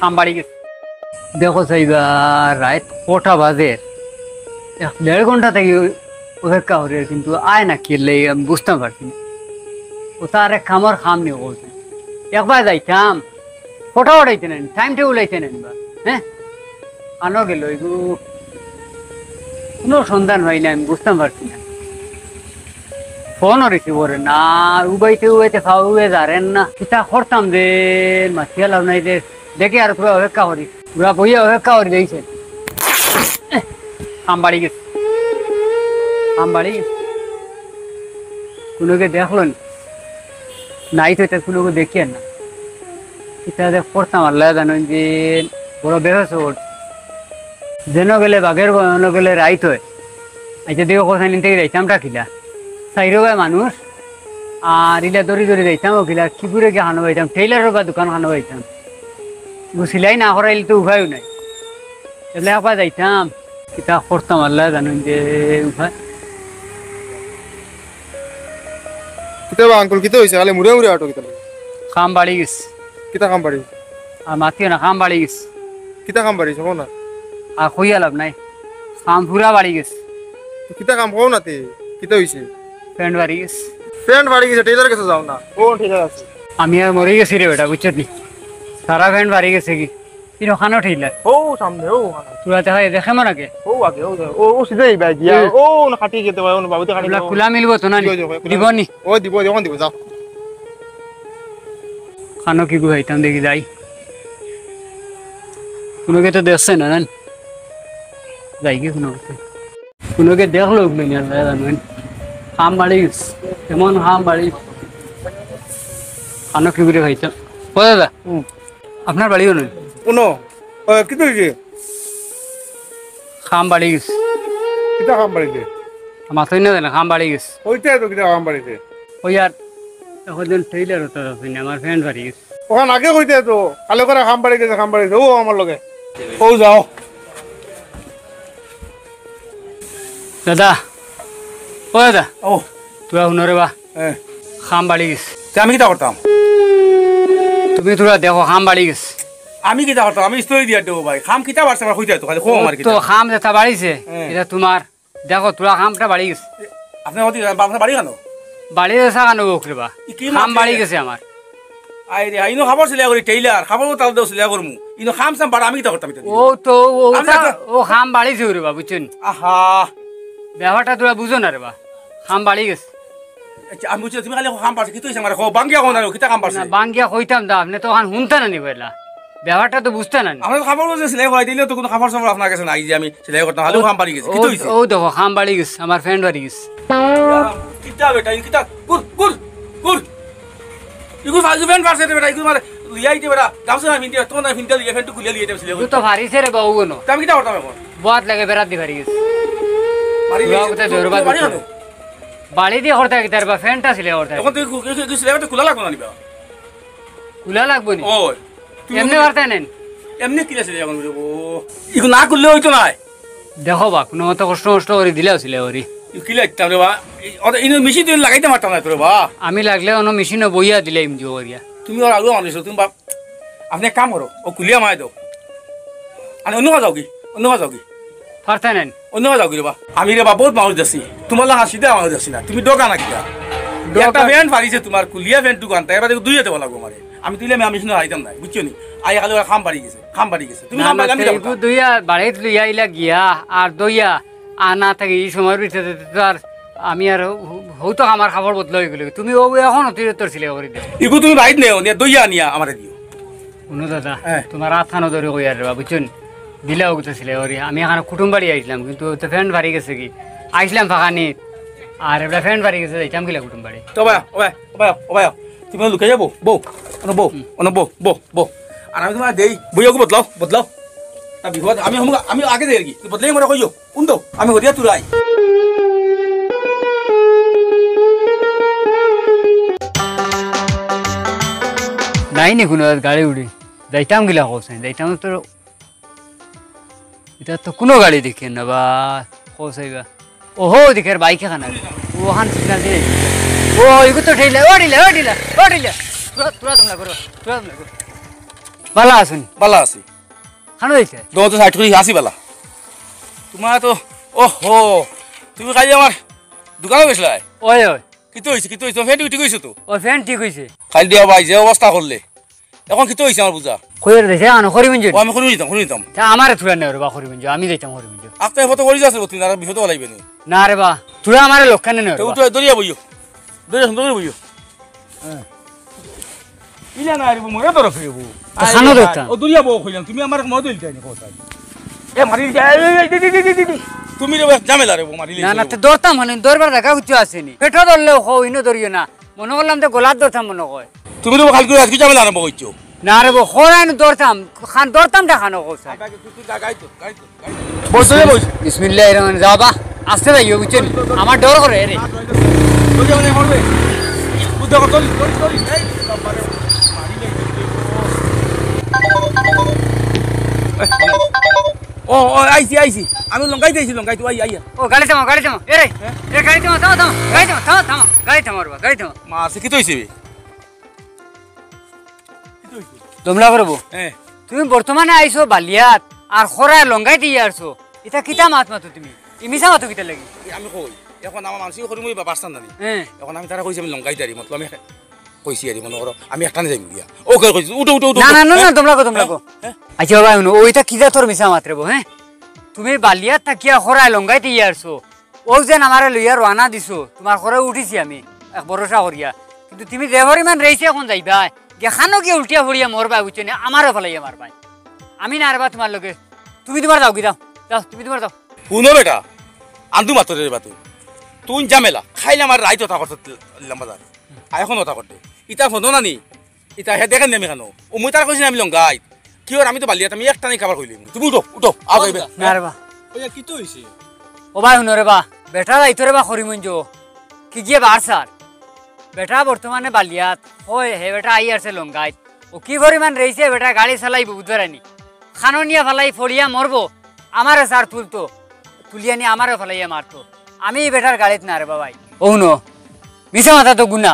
हम बाड़ी के देखो सही रात कोटा बाजे 1.5 घंटा तक অপেক্ষা করে কিন্তু আয় না খেললে আমি বুঝতে পারছি না ও তার খামার খাম নেই বলছে একবার যাইতাম ফটো উঠাইতে নেন টাইম টেবিল উঠাইতে নেন বা হ্যাঁ আনো গেল এগুলো কোনো সন্ধান হয় না আমি বুঝতে পারছি না ফোনও রিসিভ করে না উবাইতে খাওয়া যারেন না কিতা করতাম যে মাছিয়া লাভ নাই যে দেখে আর পুরো অপেক্ষা করি পুরা বইয়া অপেক্ষা করে দিয়েছে আম বাড়ি গেছে আম বাড়ি কোনোকে দেখলো নাই তো এটা কোনোকে দেখিয়ে না এটা করতাম আল্লাহ জানেন যে বড় বেহস যেন গেলে বাঘের অন্য গেলে রাইত হয় আচ্ছা দেখো কোথায় নিতে যাইতামটা কিলা চাইরো ভাই মানুষ আর ইলা দড়ি যাইতাম ও কিলা কি করে গিয়ে খানো পাইতাম টেইলারের বা দোকান খানো পাইতাম সিলাই না করাইলে তো উপায়ও নাই এগুলো একবার যাইতাম কিতা করতাম আল্লাহ জানেন যে উপায় কিতাবা আঙ্কুল কিতা হইছে খালি মুড়ে মুড়ে আটো কিতা কাম বাড়ি গেছে কিতা কাম বাড়ি আর মাতিও না কাম বাড়ি গেছে কিতা কাম বাড়ি কোন না আর কইয়া লাভ নাই কাম পুরা বাড়ি গেছে কিতা কাম কোন নাতে কিতা হইছে ফ্রেন্ড বাড়ি গেছে ফ্রেন্ড বাড়ি গেছে টেইলার কাছে যাও না কোন টেইলার আছে আমি আর মরে গেছি রে বেটা বুঝছত নি সারা ফ্রেন্ড বাড়ি গেছে কি তিন ওখানে টেইলার ও সামনে ও তোরা দেখা দেখে মনাকে ও আগে ও সিধেই বাই গিয়া ও না কাটি যেতে হয় না বাবুতে কাটি খোলা মিলবো তো না দিব নি ও দিব যখন দিব যাও খানো কি গুহাইতাম দেখি যাই কোনোকে তো দেখছে না যাই কি কোনোকে দেখলো জানেন খাম বাড়ি এমন খাম বাড়ি খানো কি করে খাইতাম ও দাদা আপনার বাড়িও নয় কোনো কিতা হইছে খাম বাড়ি গেছে কিতা কাম বাড়িতে মাথায় না জানে খাম বাড়ি গেছে ওইটাই তো কিতা কাম বাড়িতে ওই আর এখন টেইলার হতে আছে না আমার ফ্রেন্ড বাড়ি গেছে ওখান আগে কইতে তো কালো করে কাম বাড়ি গেছে কাম বাড়িতে ও আমার লগে ও যাও দাদা ও দাদা ও তোরা শুনরে বা হ্যাঁ খাম বাড়ি গেছে আমি কিতা করতাম তুমি তোরা দেখো খাম বাড়ি গেছে আমি কিতা করতাম আমি স্টোরি দিয়া দেবো ভাই খাম কিতা বাড়ছে আমার কইতে তো খালি খো আমার তো কিতা খাম যেটা বাড়িছে এটা তোমার দেখো তোরা খামটা বাড়ি গেছে আপনি হতি আপনার বাড়ি কেন বাড়ি গেছে কেন ওখরে বা খাম বাড়ি গেছে আমার আই রে আইনো খবর ছিল করি টেইলার খবর তাল দেও ছিল করমু ইনো খাম সাম বাড়া আমি কিতা করতাম ও তো ও খাম বাড়িছে রে বা বুঝছেন আহা ব্যাপারটা তোরা বুঝো না রে বা খাম বাড়ি গেছে আমি বুঝছি তুমি খালি খাম পারছে কি তুইছে আমার খো বাঙ্গিয়া কোন কিতা কাম পারছে না বাঙ্গিয়া কইতাম দা আপনি তো ওখান শুনতে না নি বললা ব্যাপারটা তো বুঝতে না নি আমরা খবর বলছে সেলাই করাই দিলে তো কোনো খবর সবর আপনার কাছে নাই যে আমি সেলাই করতাম হালু খাম পারি গেছে কি তুইছে ও দেখো খাম বাড়ি গেছে আমার ফ্রেন্ড বাড়ি গেছে কিতা বেটা কিতা কুর কুর কুর ইগু ফাজু ফ্রেন্ড পারছে বেটা ইগু মারে লিয়াইতে বেটা গামছা না ফিনতে তো না ফিনতে লিয়ে ফেন্টু খুলে লিয়ে দেব সেলাই তো ভারিছে রে বাবু গনো আমি কিতা করতাম এখন বহুত লাগে বেরাত দি ভারি গেছে মারি গেছে জোরবা বাড়ি দিয়ে করতে কি তার বা ফ্রেন্ডটা ছিল করতে এখন তুই সেলাই খোলা লাগবে না নিবা খুলা লাগবে নি ও এমনি করতে নেন এমনি কি আছে এখন ও ইগু না করলে হইতো না দেখো বা কোনো মতো কষ্ট করে দিলেও ছিল ওরি কি লাগতাম রে বা ইনো মেশিন তুই লাগাইতে পারতাম না তোরে বা আমি লাগলে অন্য মেশিনে বইয়া দিলে এমনি ওরিয়া তুমি আর আলু মানুষ তুমি বাপ আপনি এক কাম করো ও কুলিয়া মাই দাও আর অন্য যাও কি অন্য যাও কি পারতে নেন অন্য যাও কি রে বা আমি রে বা বহুত মানুষ যাচ্ছি তোমার লাগা সিধা মানুষ যাচ্ছি না তুমি দোকান কিনা একটা ভ্যান পারিছে তোমার কুলিয়া ভ্যান দোকান তাই এবার দুই যেতে লাগবো মানে আমি তুইলে আমি মেশিনে আইতাম না বুঝছো নি আই খালি খাম বাড়ি গেছে তুমি খাম বাড়ি আমি দুইয়া বাড়িত লইয়া ইলা গিয়া আর দইয়া আনা থেকে এই সময়ের ভিতরে তো আর আমি আর হয়তো আমার খাবার বদলা হয়ে গেল তুমি ও এখন অতিরিক্ত ছিলে করে দিও ইগু তুমি রাইট নেও নিয়া দইয়া নিয়া আমারে দিও শুনো দাদা তোমার আথানো ধরে কইয়ার রে বুঝছেন দিলেও ছিলে ওরি আমি এখানে কুটুম বাড়ি আইছিলাম কিন্তু তো ফ্রেন্ড বাড়ি গেছে কি আইছিলাম ফাঁকানি আর এটা ফ্রেন্ড বাড়ি গেছে যাইতাম কিলা কুটুম বাড়ি তো ভাই তুমি লুকাই যাবো বউ বউ আর আমি তোমার দেই বইয়াকে বদলাও তা বিপদ আমি আগে দেই আর কি বদলাই মনে কইও উন্দো আমি হরিয়া তুলাই নাই নি কোনো গাড়ি উড়ি যাইতাম গিলা কৌসাই যাইতাম তো এটা তো কোনো গাড়ি দেখি না বা কৌসাইবা ওহো দেখে বাইক খানা ওখান সিগনাল দিয়ে ও এগুলো তো ঠেলে ও ঢিলা তুরা তোমরা করো ভালো আসুন বালা আছি খানো হয়েছে দো তো সাইড করে আসি বালা তোমার তো ওহো তুমি কালি আমার দোকানে গেছিলা ওই ওই কিতো হয়েছে ফেট উঠে গেছো তো ও ফ্যান ঠিক হয়েছে খালি দিয়া ভাই যে অবস্থা করলে এখন কিতো হয়েছে আমার বুঝা কইর দেছে আনো করিবেন যে ও আমি শুনি নিতাম তা আমারে তুরা নেই রে বা করিবেন যে আমি যাইতাম করিবেন যে আপনি ফটো করে যাচ্ছে তুমি আর বিপদ লাগবে না না রে বা তুরা আমারে লক্ষানে নেই তো উঠে দরিয়া বইও দরিয়া বইও ইলা না রে মোরে তো রফিব খানো দেখতাম ও দরিয়া বউ কইলাম তুমি আমার মদ দিলতে নি কথা এ মারি তুমি রে ঝামেলা রে মারি না না তো দৌড়তাম মানে দৌড়বার দেখা কিছু আসেনি পেটো ধরলেও হো ইনো ধরিও না মনে করলাম তো গোলাপ দৌড়তাম মনে কয় তুমি তো খালি করে আজকে ঝামেলা আরম্ভ করছো না রে বো খোরাইন দৌড়তাম দৌড়তাম দেখানো কৌশল বিসমিল্লাহির রহমানির যাও বা আসতে যাইও বুঝছেন আমার ডর করে রে ও আইছি আমি লঙ্কাইতে আইয়া ও গাড়ি থামো এ গাড়ি থামো গাড়ি থামো গাড়ি থামো মা শিক্ষিত হয়েছে তোমরা করবো হ্যাঁ তুমি বর্তমানে আইছো বালিয়াত আর খরায় লঙ্গাই দিয়ে আসছো এটা কিতা মাত মাতো তুমি ইমিসা মাতো কিতা লাগি আমি কই এখন আমার মানুষ করি মই বাসস্থান জানি হ্যাঁ এখন আমি তারা কইছি আমি লঙ্কাইতে আরি মতলব আমি কইছি আরি মনে করো আমি একটানে যাই গিয়া ওকে কইছি উঠো না তোমরা কো আচ্ছা বাবা ওইটা কিতা তোর মিসা মাত্রেবো হ্যাঁ তুমি বালিয়াত থাকিয়া খরায় লঙ্গাই দিয়ে আসছো ও যেন আমারে লইয়া রানা দিছো তোমার খরায় উঠিছি আমি এক ভরসা করিয়া কিন্তু তুমি দেহর ইমান রয়েছে এখন যাইবা দেখানো কি উল্টিয়া ফুড়িয়া মরবা বুঝছো না আমারও ফেলাইয়া মারবাই আমি না আরবা তোমার লগে তুমি তোমার যাও কি যাও তুমি তোমার যাও শুনো বেটা আন্দু মাত্র রে বাতু তুই ঝামেলা খাইলে আমার রাইত কথা করতে বাজার আর এখন কথা করতে ইটা ফোন না নি ইটা হে দেখেন আমি কেন ও মুই তার কইছি আমি লঙ্গাই কি ওর আমি তো বালিয়াত আমি একটা নাই খাবার কইলিম তুমি উঠো আও যাইবে না রে বা ওই কি তো হইছে ও ভাই শুনো রে বা বেটা যাইতো রে বা করিমঞ্জ কি গিয়ে বার স্যার বেটা বর্তমানে বালিয়াত হয় হে বেটা আই আসছে লঙ্গাইত ও কি পরিমাণ রয়েছে বেটা গাড়ি চালাইব বুধবারানি খানো নিয়ে ফেলাই ফড়িয়া মরবো আমারে স্যার তুলিয়া নিয়ে আমারও ফেলাইয়া মারতো আমি বেটার গাড়িত না রে বাবাই ও নো মিশা মাথা তো গুনা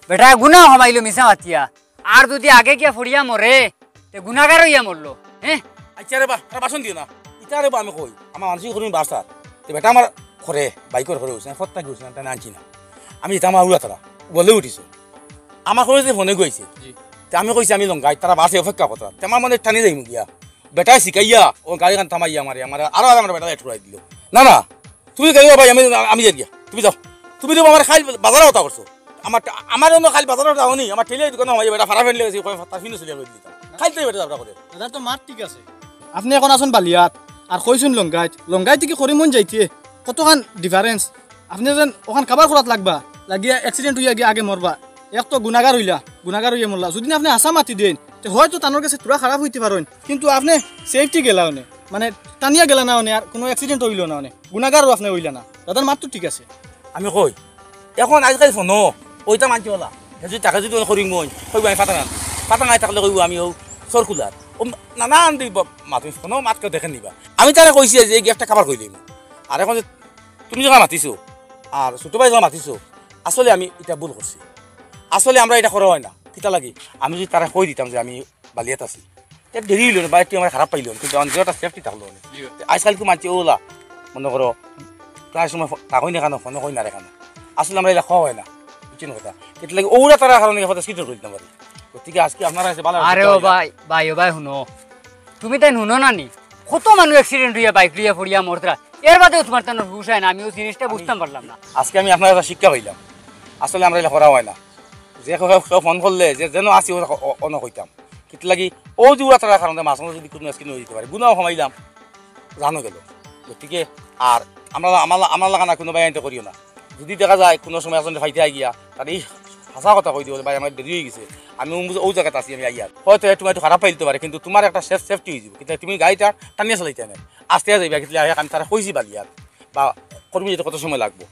বেটা গুনা হমাইলো মিশা মাতিয়া আর যদি আগে গিয়া ফড়িয়া মরে তে গুনাগার হইয়া মরলো হ্যাঁ আচ্ছা রে বা তার বাসন দিও না ইটা রে বা আমি কই আমার মানুষ করি বাসার তো বেটা আমার করে বাইকের করে হইছে ফটটা গইছে না তাই আনছি না আমি এটা আমার উড়া তারা বলে উঠিছো আমার করে যে ফোনে গইছে আমি কইছি আমি লঙ্গাই তারা বাসে অপেক্ষা কথা আমার মনে টানি যাই গিয়া বেটাই শিখাইয়া ও গাড়ি খান থামাইয়া আমার আরো আমার বেটা ঠুরাই দিল না তুমি গাড়ি ভাই আমি যাই গিয়া তুমি যাও তুমি তো আমার খাই বাজারে কথা করছো আমার অন্য খালি বাজারে যাও নি আমার ঠেলে দোকানে আমার বেটা ফারা ফেলে গেছে তার ফিনে চলে গেছে খাইতে বেটা যাবটা করে দাদা তো মার ঠিক আছে আপনি এখন আসুন বালিয়াত আর কইছুন লঙ্গাইত কি করি মন যাইতে কতখান ডিফারেন্স আপনি যেন ওখান খাবার খোলাত লাগবা লাগিয়া এক্সিডেন্ট হইয়া গিয়ে আগে মরবা এক তো গুণাগার হইয়া মরলা যদি আপনি আশা মাতি দেন তো হয়তো তানোর কাছে তোরা খারাপ হইতে পারেন কিন্তু আপনি সেফটি গেলা মানে টানিয়া গেলা না আর কোনো অ্যাক্সিডেন্ট হইল না গুণাগারও আপনি হইলা না দাদার মাত তো ঠিক আছে আমি কই এখন আজিকালি ফোন ওইটা মানছি ওলা যদি টাকা যদি করি মই কইব আমি পাতাঙাই থাকলে কইব আমি চর খোলার ও নানান দিব মাতি ফোন মাতকে দেখেন নিবা আমি তারা কইছি যে এই গ্যাসটা খাবার কইলিম আর এখন তুমি যখন মাতিছো আর ছোট ভাই যখন মাতিছো আসলে আমি এটা ভুল করছি আসলে আমরা এটা করা হয় না কিতা লাগি আমি যদি তারা কই দিতাম যে আমি বালিয়াত আছি দেরি হইল না বাইকটি আমার খারাপ পাইল কিন্তু আমার একটা সেফটি থাকলো আজকাল তো মানছি ওলা মনে করো প্রায় সময় তাকই না কেন ফোন কই না কেন আসলে আমরা এটা খাওয়া হয় না বুঝছেন কথা কিন্তু লাগে ওরা তারা কারণে কথা স্কিট করে দিতে পারি গতিকে আজকে আপনারা আছে ভালো আরে ও ভাই শুনো তুমি তাই শুনো না নি কত মানুষ অ্যাক্সিডেন্ট হইয়া বাইক লইয়া পড়িয়া মরতরা এর বাদেও তোমার তো হুশ হয় না আমি ওই জিনিসটা বুঝতাম পারলাম না আজকে আমি আপনার একটা শিক্ষা পাইলাম আসলে আমরা এটা করা হয় না যে ফোন করলে যে যেন আসি অন কইতাম কিন্তু লাগি ও যে ওরা তারা কারণে মাছ যদি কোনো স্কিন হয়ে যেতে পারে গুণাও কমাইলাম জানো গেল গতিকে আর আমার লাগা না কোনো বাই আনতে করিও না যদি দেখা যায় কোনো সময় আসলে ফাইতে আই গিয়া তার এই হাসা কথা কই দিও ভাই আমার দেরি হয়ে গেছে আমি ও জায়গাতে আছি আমি আইয়ার হয়তো তোমার একটু খারাপ পাইতে পারে কিন্তু তোমার একটা সেফটি হয়ে যাবে কিন্তু তুমি গাড়িটা টানিয়ে চালাইতে না আস্তে যাইবা কিন্তু আমি তারা কইছি বালিয়ার বা কর্মী যেতে কত সময় লাগবো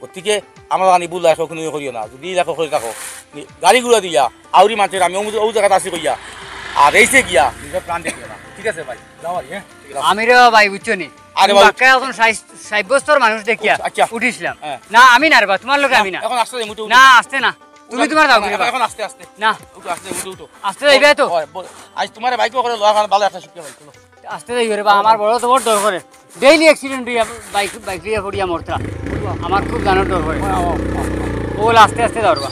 গতিকে আমার আনি বুল রাখো কোনো করিও না যদি রাখো করে থাকো গাড়ি ঘুরা দিয়া আউরি মানুষের আমি ও জায়গাতে আসি কইয়া আর এই যে গিয়া নিজের প্রাণ দেখে না ঠিক আছে ভাই যাও আর হ্যাঁ আমি রে ভাই বুঝছো নি আরে বাবা। বাক্কা এখন 60 বছর মানুষ দেখিয়া আচ্ছা। উঠিছিলাম হ্যাঁ। না আমি না রে বা তোমার লোকে আমি না এখন আসতে মুটে না আসতে না তুমি তোমার যাও এখন এখন আস্তে আস্তে না উঠো আস্তে উঠো উঠো আসতে যাইবে তো আজ তোমার বাইকও করে লওয়া কারণ ভালো একটা শিক্ষা পাই চলো আসতে যাইবে রে বা আমার বড় তো বড় ডর করে ডেইলি অ্যাক্সিডেন্ট হইয়া বাইক লিয়া পড়িয়া মরতা আমার খুব জানার ডর করে ওগুলো আস্তে আস্তে যাও রে বা